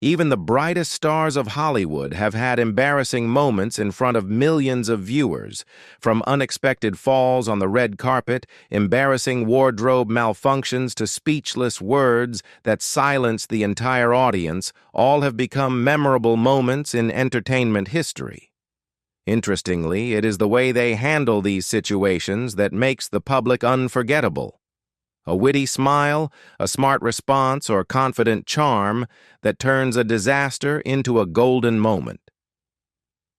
Even the brightest stars of Hollywood have had embarrassing moments in front of millions of viewers, from unexpected falls on the red carpet, embarrassing wardrobe malfunctions to speechless words that silence the entire audience. All have become memorable moments in entertainment history. Interestingly, it is the way they handle these situations that makes the public unforgettable. A witty smile, a smart response, or confident charm that turns a disaster into a golden moment.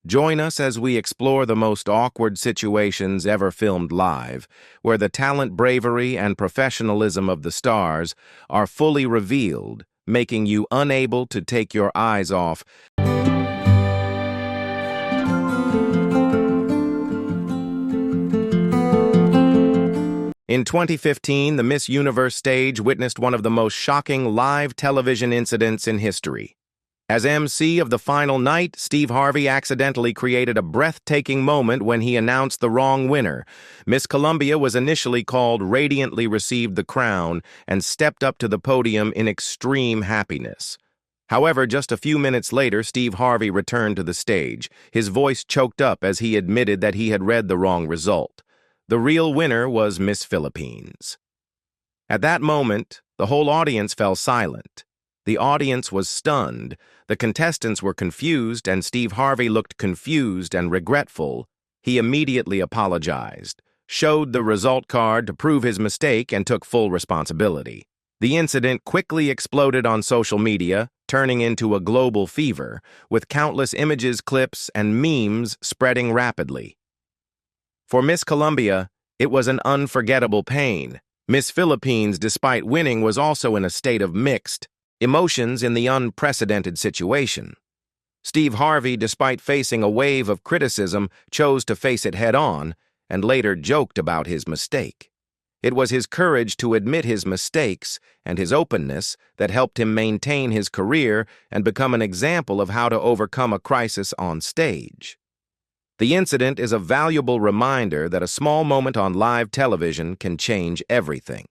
Join us as we explore the most awkward situations ever filmed live, where the talent, bravery, and professionalism of the stars are fully revealed, making you unable to take your eyes off. In 2015, the Miss Universe stage witnessed one of the most shocking live television incidents in history. As MC of the final night, Steve Harvey accidentally created a breathtaking moment when he announced the wrong winner. Miss Columbia was initially called, radiantly received the crown, and stepped up to the podium in extreme happiness. However, just a few minutes later, Steve Harvey returned to the stage, his voice choked up as he admitted that he had read the wrong result. The real winner was Miss Philippines. At that moment, the whole audience fell silent. The audience was stunned, the contestants were confused, and Steve Harvey looked confused and regretful. He immediately apologized, showed the result card to prove his mistake, and took full responsibility. The incident quickly exploded on social media, turning into a global fever, with countless images, clips, and memes spreading rapidly. For Miss Columbia, it was an unforgettable pain. Miss Philippines, despite winning, was also in a state of mixed emotions in the unprecedented situation. Steve Harvey, despite facing a wave of criticism, chose to face it head-on and later joked about his mistake. It was his courage to admit his mistakes and his openness that helped him maintain his career and become an example of how to overcome a crisis on stage. The incident is a valuable reminder that a small moment on live television can change everything.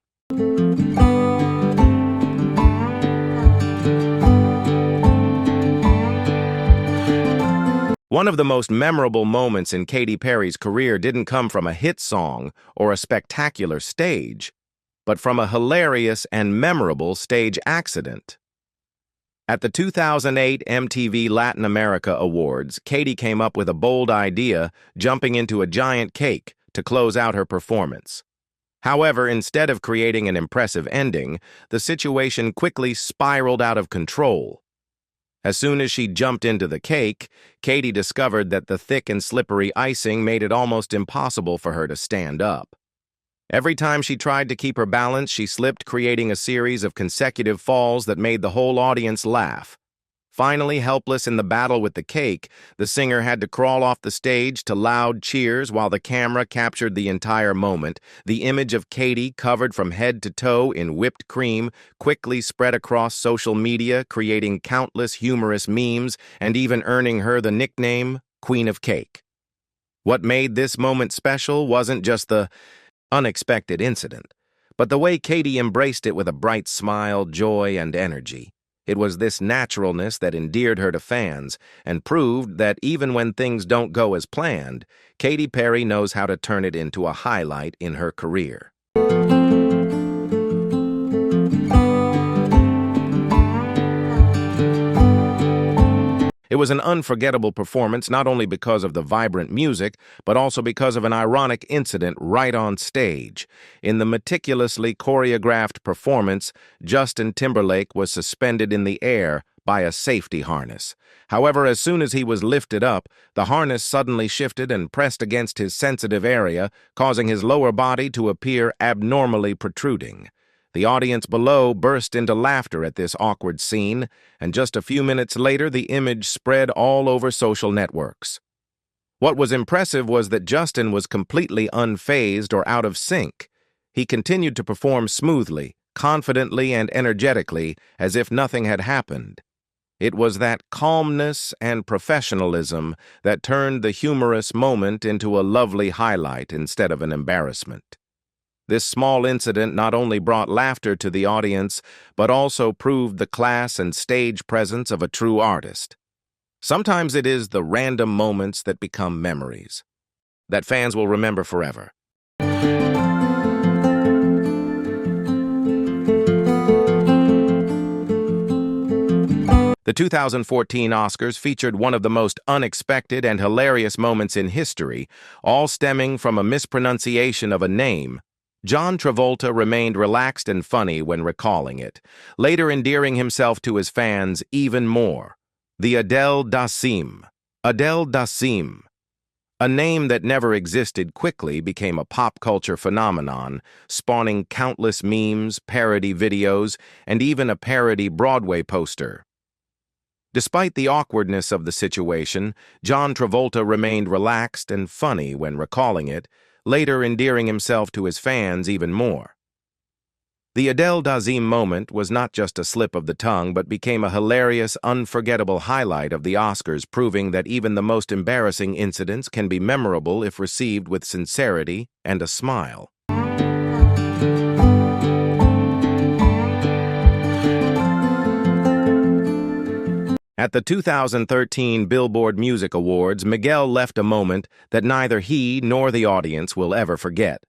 One of the most memorable moments in Katy Perry's career didn't come from a hit song or a spectacular stage, but from a hilarious and memorable stage accident. At the 2008 MTV Latin America Awards, Katy came up with a bold idea, jumping into a giant cake to close out her performance. However, instead of creating an impressive ending, the situation quickly spiraled out of control. As soon as she jumped into the cake, Katy discovered that the thick and slippery icing made it almost impossible for her to stand up. Every time she tried to keep her balance, she slipped, creating a series of consecutive falls that made the whole audience laugh. Finally, helpless in the battle with the cake, the singer had to crawl off the stage to loud cheers while the camera captured the entire moment. The image of Katy, covered from head to toe in whipped cream, quickly spread across social media, creating countless humorous memes and even earning her the nickname Queen of Cake. What made this moment special wasn't just the unexpected incident, but the way Katy embraced it with a bright smile, joy, and energy. It was this naturalness that endeared her to fans and proved that even when things don't go as planned, Katy Perry knows how to turn it into a highlight in her career. It was an unforgettable performance not only because of the vibrant music, but also because of an ironic incident right on stage. In the meticulously choreographed performance, Justin Timberlake was suspended in the air by a safety harness. However, as soon as he was lifted up, the harness suddenly shifted and pressed against his sensitive area, causing his lower body to appear abnormally protruding. The audience below burst into laughter at this awkward scene, and just a few minutes later, the image spread all over social networks. What was impressive was that Justin was completely unfazed or out of sync. He continued to perform smoothly, confidently, and energetically, as if nothing had happened. It was that calmness and professionalism that turned the humorous moment into a lovely highlight instead of an embarrassment. This small incident not only brought laughter to the audience, but also proved the class and stage presence of a true artist. Sometimes it is the random moments that become memories that fans will remember forever. The 2014 Oscars featured one of the most unexpected and hilarious moments in history, all stemming from a mispronunciation of a name. John Travolta remained relaxed and funny when recalling it, later endearing himself to his fans even more. The Adele Dazeem. Adele Dazeem. A name that never existed quickly became a pop culture phenomenon, spawning countless memes, parody videos, and even a parody Broadway poster. Despite the awkwardness of the situation, John Travolta remained relaxed and funny when recalling it, later endearing himself to his fans even more. The Adele Dazeem moment was not just a slip of the tongue, but became a hilarious, unforgettable highlight of the Oscars, proving that even the most embarrassing incidents can be memorable if received with sincerity and a smile. At the 2013 Billboard Music Awards, Miguel left a moment that neither he nor the audience will ever forget.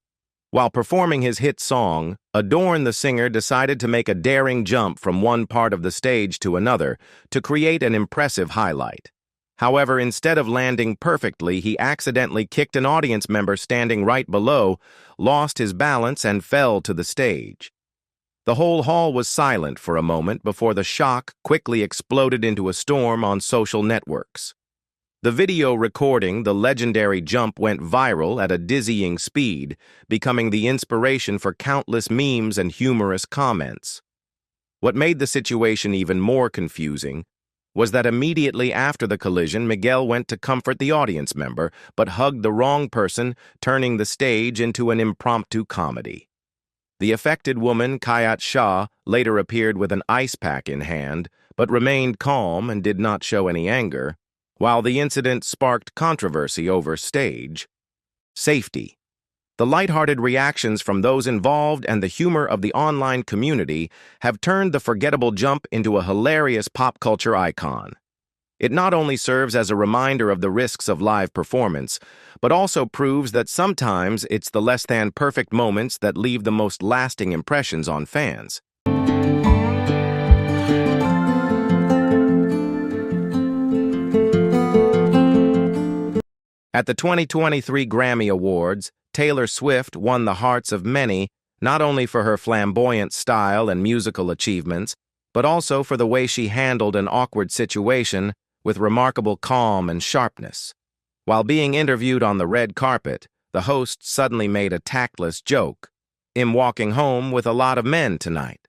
While performing his hit song, Adorn, the singer decided to make a daring jump from one part of the stage to another to create an impressive highlight. However, instead of landing perfectly, he accidentally kicked an audience member standing right below, lost his balance, and fell to the stage. The whole hall was silent for a moment before the shock quickly exploded into a storm on social networks. The video recording the legendary jump went viral at a dizzying speed, becoming the inspiration for countless memes and humorous comments. What made the situation even more confusing was that immediately after the collision, Miguel went to comfort the audience member, but hugged the wrong person, turning the stage into an impromptu comedy. The affected woman, Kayat Shah, later appeared with an ice pack in hand, but remained calm and did not show any anger, while the incident sparked controversy over stage safety. The lighthearted reactions from those involved and the humor of the online community have turned the forgettable jump into a hilarious pop culture icon. It not only serves as a reminder of the risks of live performance, but also proves that sometimes it's the less-than-perfect moments that leave the most lasting impressions on fans. At the 2023 Grammy Awards, Taylor Swift won the hearts of many, not only for her flamboyant style and musical achievements, but also for the way she handled an awkward situation with remarkable calm and sharpness. While being interviewed on the red carpet, the host suddenly made a tactless joke. "I'm walking home with a lot of men tonight."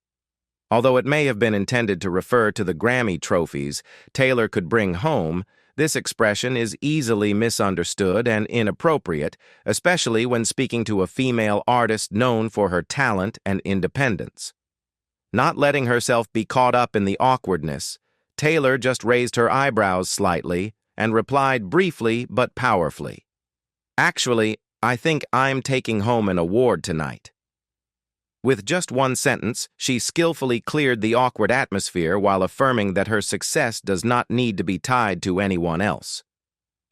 Although it may have been intended to refer to the Grammy trophies Taylor could bring home, this expression is easily misunderstood and inappropriate, especially when speaking to a female artist known for her talent and independence. Not letting herself be caught up in the awkwardness, Taylor just raised her eyebrows slightly and replied briefly but powerfully, "Actually, I think I'm taking home an award tonight." With just one sentence, she skillfully cleared the awkward atmosphere while affirming that her success does not need to be tied to anyone else.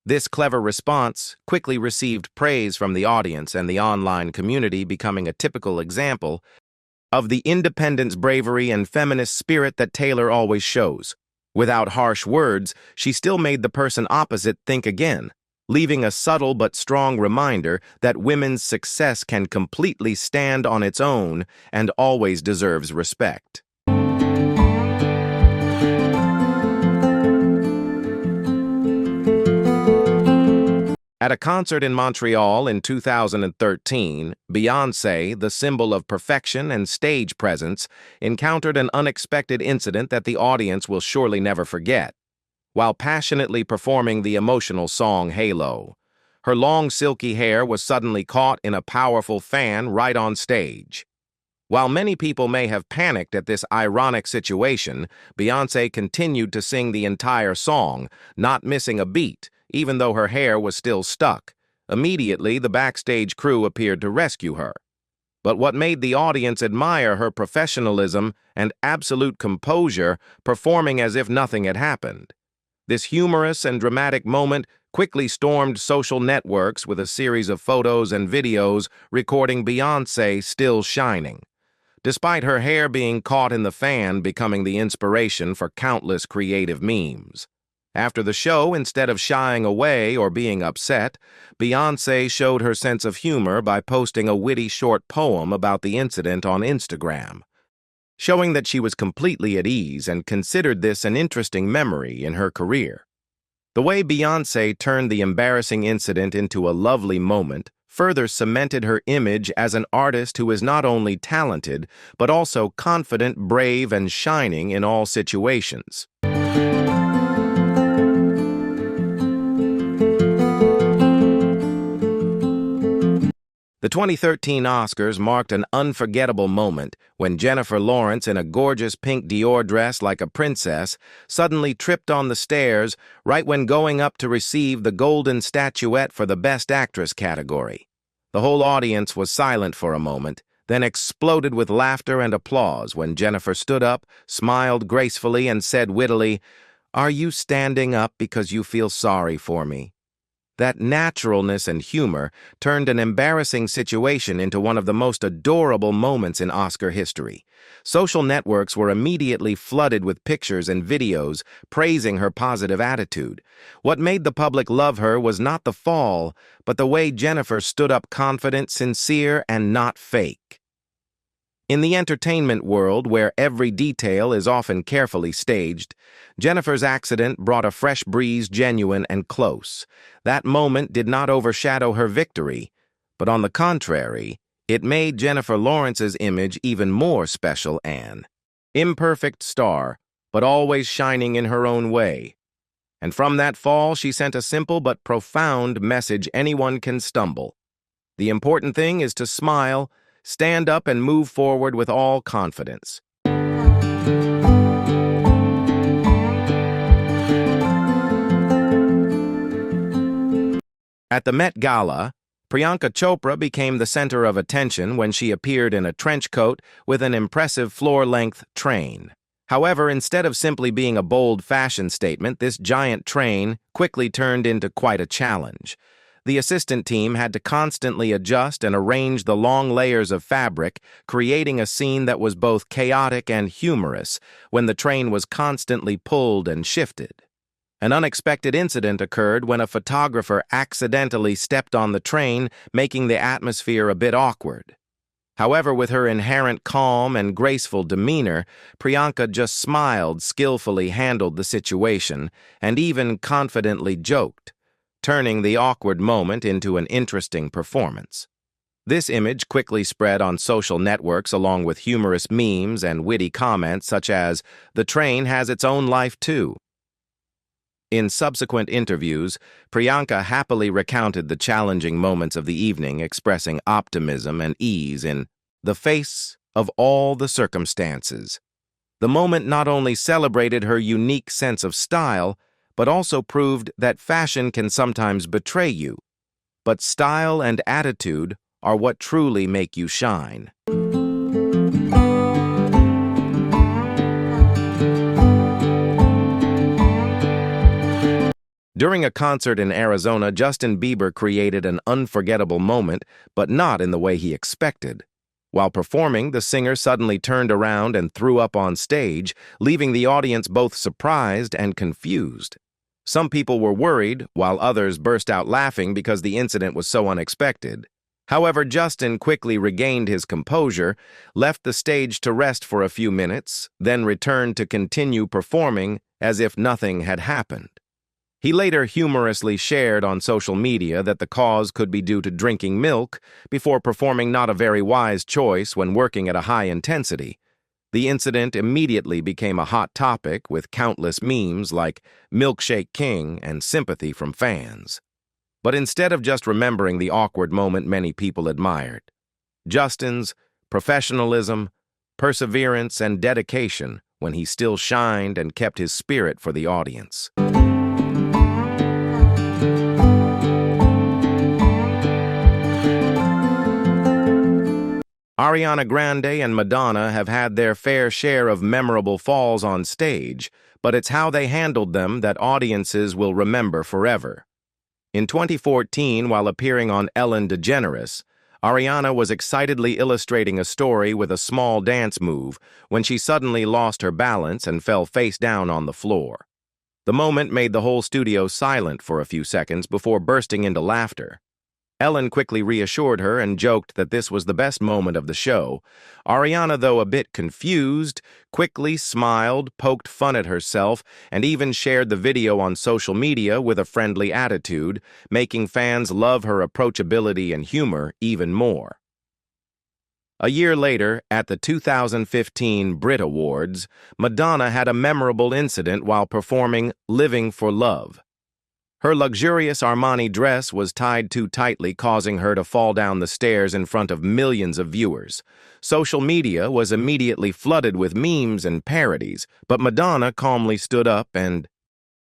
This clever response quickly received praise from the audience and the online community, becoming a typical example of the independence, bravery, and feminist spirit that Taylor always shows. Without harsh words, she still made the person opposite think again, leaving a subtle but strong reminder that women's success can completely stand on its own and always deserves respect. At a concert in Montreal in 2013, Beyoncé, the symbol of perfection and stage presence, encountered an unexpected incident that the audience will surely never forget. While passionately performing the emotional song Halo, her long silky hair was suddenly caught in a powerful fan right on stage. While many people may have panicked at this ironic situation, Beyoncé continued to sing the entire song, not missing a beat, even though her hair was still stuck. Immediately, the backstage crew appeared to rescue her. But what made the audience admire her professionalism and absolute composure, performing as if nothing had happened. This humorous and dramatic moment quickly stormed social networks with a series of photos and videos recording Beyoncé still shining, despite her hair being caught in the fan, becoming the inspiration for countless creative memes. After the show, instead of shying away or being upset, Beyoncé showed her sense of humor by posting a witty short poem about the incident on Instagram, showing that she was completely at ease and considered this an interesting memory in her career. The way Beyoncé turned the embarrassing incident into a lovely moment further cemented her image as an artist who is not only talented, but also confident, brave, and shining in all situations. The 2013 Oscars marked an unforgettable moment when Jennifer Lawrence, in a gorgeous pink Dior dress like a princess, suddenly tripped on the stairs right when going up to receive the golden statuette for the Best Actress category. The whole audience was silent for a moment, then exploded with laughter and applause when Jennifer stood up, smiled gracefully, and said wittily, "Are you standing up because you feel sorry for me?" That naturalness and humor turned an embarrassing situation into one of the most adorable moments in Oscar history. Social networks were immediately flooded with pictures and videos praising her positive attitude. What made the public love her was not the fall, but the way Jennifer stood up confident, sincere, and not fake. In the entertainment world, where every detail is often carefully staged, Jennifer's accident brought a fresh breeze, genuine and close. That moment did not overshadow her victory, but on the contrary, it made Jennifer Lawrence's image even more special, an imperfect star, but always shining in her own way. And from that fall, she sent a simple but profound message: anyone can stumble. The important thing is to smile, stand up, and move forward with all confidence. At the Met Gala, Priyanka Chopra became the center of attention when she appeared in a trench coat with an impressive floor-length train. However, instead of simply being a bold fashion statement, this giant train quickly turned into quite a challenge. The assistant team had to constantly adjust and arrange the long layers of fabric, creating a scene that was both chaotic and humorous when the train was constantly pulled and shifted. An unexpected incident occurred when a photographer accidentally stepped on the train, making the atmosphere a bit awkward. However, with her inherent calm and graceful demeanor, Priyanka just smiled, skillfully handled the situation, and even confidently joked, turning the awkward moment into an interesting performance. This image quickly spread on social networks along with humorous memes and witty comments such as, "The train has its own life too." In subsequent interviews, Priyanka happily recounted the challenging moments of the evening, expressing optimism and ease in the face of all the circumstances. The moment not only celebrated her unique sense of style, but also proved that fashion can sometimes betray you, but style and attitude are what truly make you shine. During a concert in Arizona, Justin Bieber created an unforgettable moment, but not in the way he expected. While performing, the singer suddenly turned around and threw up on stage, leaving the audience both surprised and confused. Some people were worried, while others burst out laughing because the incident was so unexpected. However, Justin quickly regained his composure, left the stage to rest for a few minutes, then returned to continue performing as if nothing had happened. He later humorously shared on social media that the cause could be due to drinking milk before performing, not a very wise choice when working at a high intensity. The incident immediately became a hot topic with countless memes like "Milkshake King" and sympathy from fans. But instead of just remembering the awkward moment many people admired, Justin's professionalism, perseverance, and dedication when he still shined and kept his spirit for the audience. Ariana Grande and Madonna have had their fair share of memorable falls on stage, but it's how they handled them that audiences will remember forever. In 2014, while appearing on Ellen DeGeneres, Ariana was excitedly illustrating a story with a small dance move when she suddenly lost her balance and fell face down on the floor. The moment made the whole studio silent for a few seconds before bursting into laughter. Ellen quickly reassured her and joked that this was the best moment of the show. Ariana, though a bit confused, quickly smiled, poked fun at herself, and even shared the video on social media with a friendly attitude, making fans love her approachability and humor even more. A year later, at the 2015 Brit Awards, Madonna had a memorable incident while performing Living for Love. Her luxurious Armani dress was tied too tightly, causing her to fall down the stairs in front of millions of viewers. Social media was immediately flooded with memes and parodies, but Madonna calmly stood up and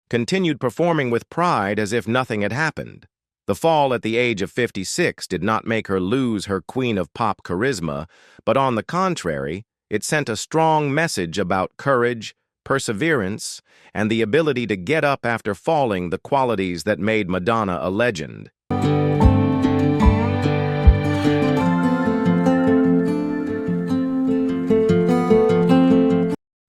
continued performing with pride as if nothing had happened. The fall at the age of 56 did not make her lose her Queen of Pop charisma, but on the contrary, it sent a strong message about courage, perseverance, and the ability to get up after falling, the qualities that made Madonna a legend.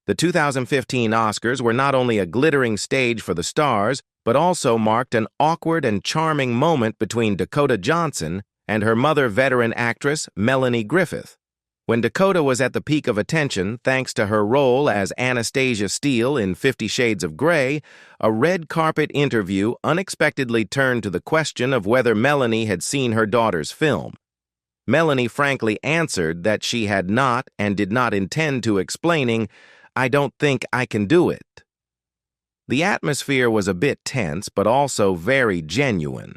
The 2015 Oscars were not only a glittering stage for the stars, but also marked an awkward and charming moment between Dakota Johnson and her mother, veteran actress Melanie Griffith. When Dakota was at the peak of attention thanks to her role as Anastasia Steele in 50 Shades of Grey, a red carpet interview unexpectedly turned to the question of whether Melanie had seen her daughter's film. Melanie frankly answered that she had not and did not intend to, explaining, "I don't think I can do it." The atmosphere was a bit tense, but also very genuine.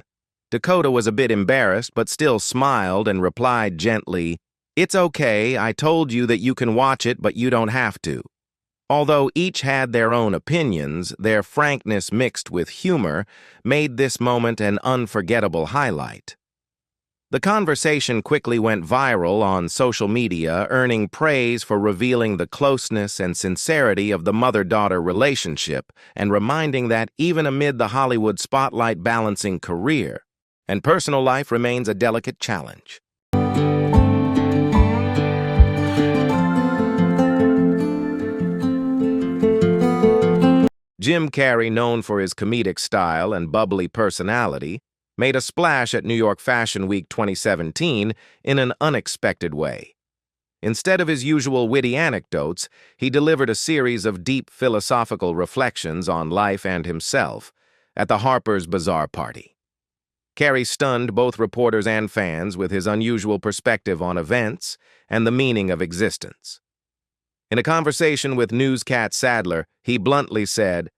Dakota was a bit embarrassed, but still smiled and replied gently, "It's okay, I told you that you can watch it, but you don't have to." Although each had their own opinions, their frankness mixed with humor made this moment an unforgettable highlight. The conversation quickly went viral on social media, earning praise for revealing the closeness and sincerity of the mother-daughter relationship and reminding that even amid the Hollywood spotlight, balancing career and personal life remains a delicate challenge. Jim Carrey, known for his comedic style and bubbly personality, made a splash at New York Fashion Week 2017 in an unexpected way. Instead of his usual witty anecdotes, he delivered a series of deep philosophical reflections on life and himself at the Harper's Bazaar party. Carrey stunned both reporters and fans with his unusual perspective on events and the meaning of existence. In a conversation with newscat Sadler, he bluntly said,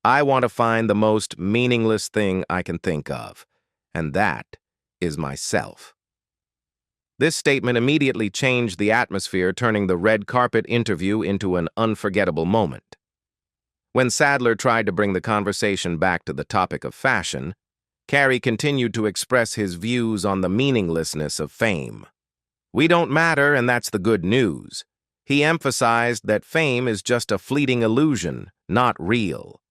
"I want to find the most meaningless thing I can think of, and that is myself." This statement immediately changed the atmosphere, turning the red carpet interview into an unforgettable moment. When Sadler tried to bring the conversation back to the topic of fashion, Carrey continued to express his views on the meaninglessness of fame. "We don't matter, and that's the good news." He emphasized that fame is just a fleeting illusion, not real.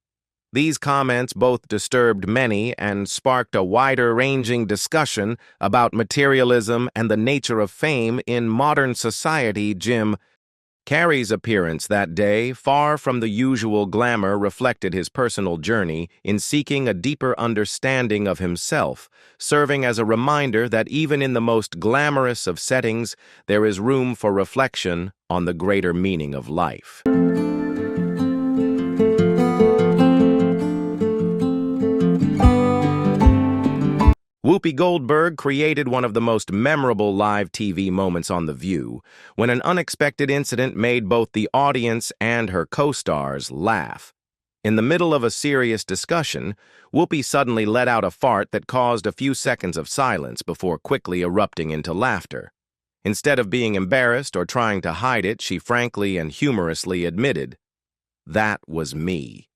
These comments both disturbed many and sparked a wider-ranging discussion about materialism and the nature of fame in modern society. Jim Carrey's appearance that day, far from the usual glamour, reflected his personal journey in seeking a deeper understanding of himself, serving as a reminder that even in the most glamorous of settings, there is room for reflection on the greater meaning of life. Whoopi Goldberg created one of the most memorable live TV moments on The View when an unexpected incident made both the audience and her co-stars laugh. In the middle of a serious discussion, Whoopi suddenly let out a fart that caused a few seconds of silence before quickly erupting into laughter. Instead of being embarrassed or trying to hide it, she frankly and humorously admitted, "That was me."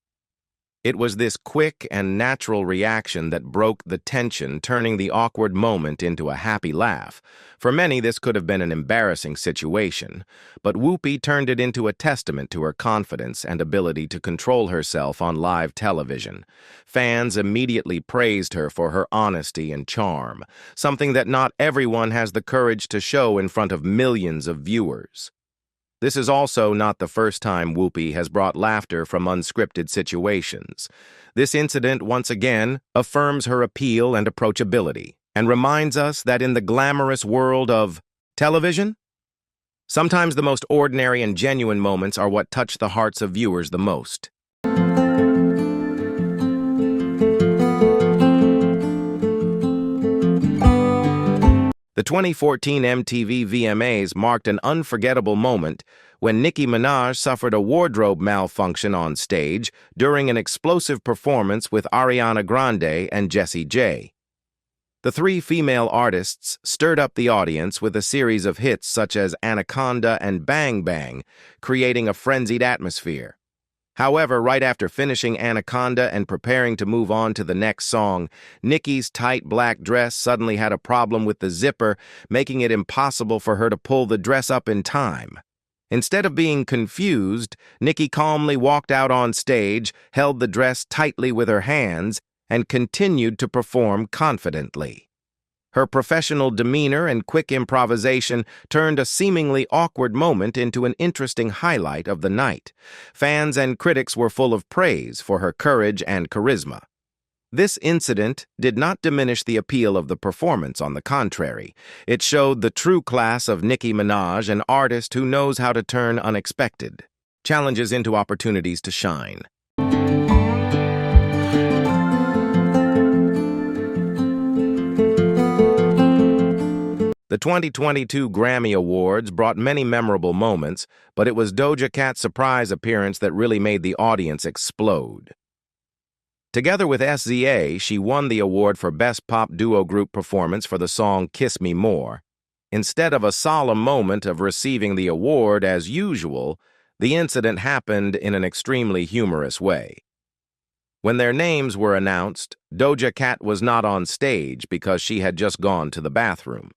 It was this quick and natural reaction that broke the tension, turning the awkward moment into a happy laugh. For many, this could have been an embarrassing situation, but Whoopi turned it into a testament to her confidence and ability to control herself on live television. Fans immediately praised her for her honesty and charm, something that not everyone has the courage to show in front of millions of viewers. This is also not the first time Whoopi has brought laughter from unscripted situations. This incident once again affirms her appeal and approachability and reminds us that in the glamorous world of television, sometimes the most ordinary and genuine moments are what touch the hearts of viewers the most. The 2014 MTV VMAs marked an unforgettable moment when Nicki Minaj suffered a wardrobe malfunction on stage during an explosive performance with Ariana Grande and Jessie J. The three female artists stirred up the audience with a series of hits such as Anaconda and Bang Bang, creating a frenzied atmosphere. However, right after finishing Anaconda and preparing to move on to the next song, Nicki's tight black dress suddenly had a problem with the zipper, making it impossible for her to pull the dress up in time. Instead of being confused, Nicki calmly walked out on stage, held the dress tightly with her hands, and continued to perform confidently. Her professional demeanor and quick improvisation turned a seemingly awkward moment into an interesting highlight of the night. Fans and critics were full of praise for her courage and charisma. This incident did not diminish the appeal of the performance, on the contrary. It showed the true class of Nicki Minaj, an artist who knows how to turn unexpected challenges into opportunities to shine. The 2022 Grammy Awards brought many memorable moments, but it was Doja Cat's surprise appearance that really made the audience explode. Together with SZA, she won the award for Best Pop Duo Group Performance for the song Kiss Me More. Instead of a solemn moment of receiving the award as usual, the incident happened in an extremely humorous way. When their names were announced, Doja Cat was not on stage because she had just gone to the bathroom.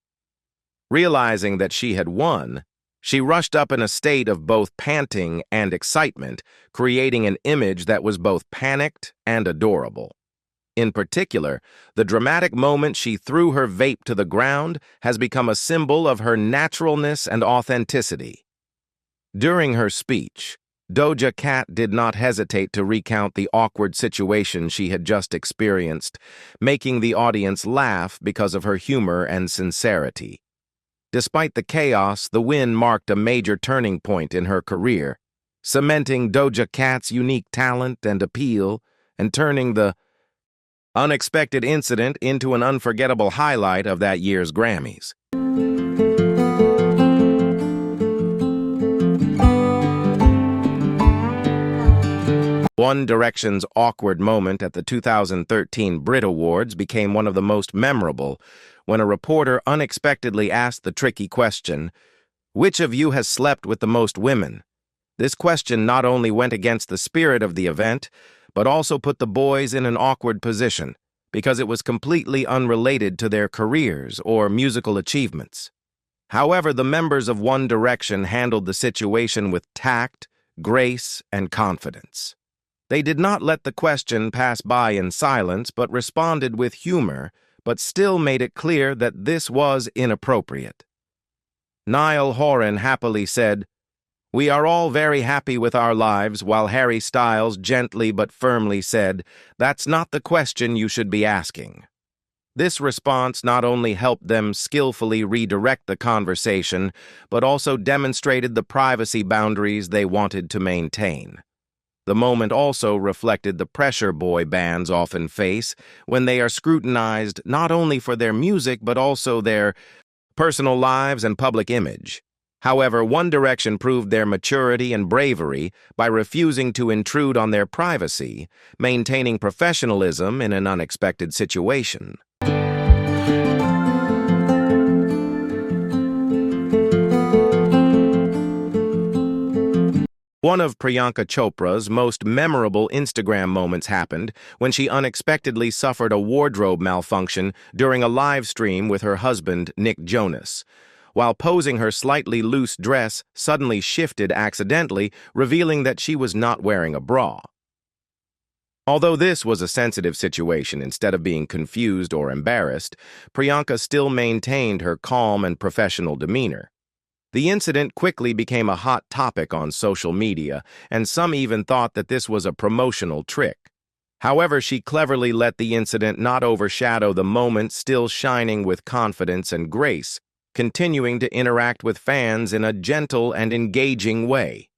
Realizing that she had won, she rushed up in a state of both panting and excitement, creating an image that was both panicked and adorable. In particular, the dramatic moment she threw her vape to the ground has become a symbol of her naturalness and authenticity. During her speech, Doja Cat did not hesitate to recount the awkward situation she had just experienced, making the audience laugh because of her humor and sincerity. Despite the chaos, the win marked a major turning point in her career, cementing Doja Cat's unique talent and appeal and turning the unexpected incident into an unforgettable highlight of that year's Grammys. One Direction's awkward moment at the 2013 Brit Awards became one of the most memorable when a reporter unexpectedly asked the tricky question, "Which of you has slept with the most women?" This question not only went against the spirit of the event, but also put the boys in an awkward position because it was completely unrelated to their careers or musical achievements. However, the members of One Direction handled the situation with tact, grace, and confidence. They did not let the question pass by in silence, but responded with humor, but still made it clear that this was inappropriate. Niall Horan happily said, "We are all very happy with our lives," while Harry Styles gently but firmly said, "That's not the question you should be asking." This response not only helped them skillfully redirect the conversation, but also demonstrated the privacy boundaries they wanted to maintain. The moment also reflected the pressure boy bands often face when they are scrutinized not only for their music but also their personal lives and public image. However, One Direction proved their maturity and bravery by refusing to intrude on their privacy, maintaining professionalism in an unexpected situation. One of Priyanka Chopra's most memorable Instagram moments happened when she unexpectedly suffered a wardrobe malfunction during a live stream with her husband, Nick Jonas. While posing, her slightly loose dress suddenly shifted accidentally, revealing that she was not wearing a bra. Although this was a sensitive situation, instead of being confused or embarrassed, Priyanka still maintained her calm and professional demeanor. The incident quickly became a hot topic on social media, and some even thought that this was a promotional trick. However, she cleverly let the incident not overshadow the moment, still shining with confidence and grace, continuing to interact with fans in a gentle and engaging way.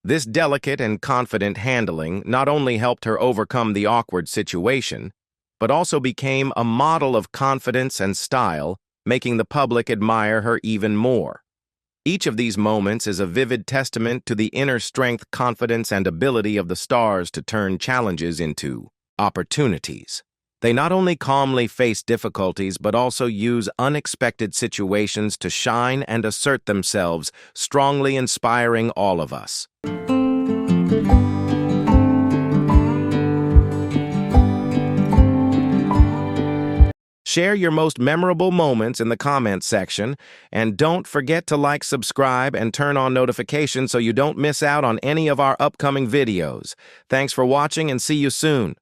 This delicate and confident handling not only helped her overcome the awkward situation, but also became a model of confidence and style, making the public admire her even more. Each of these moments is a vivid testament to the inner strength, confidence, and ability of the stars to turn challenges into opportunities. They not only calmly face difficulties, but also use unexpected situations to shine and assert themselves, strongly inspiring all of us. Share your most memorable moments in the comments section, and don't forget to like, subscribe, and turn on notifications so you don't miss out on any of our upcoming videos. Thanks for watching and see you soon.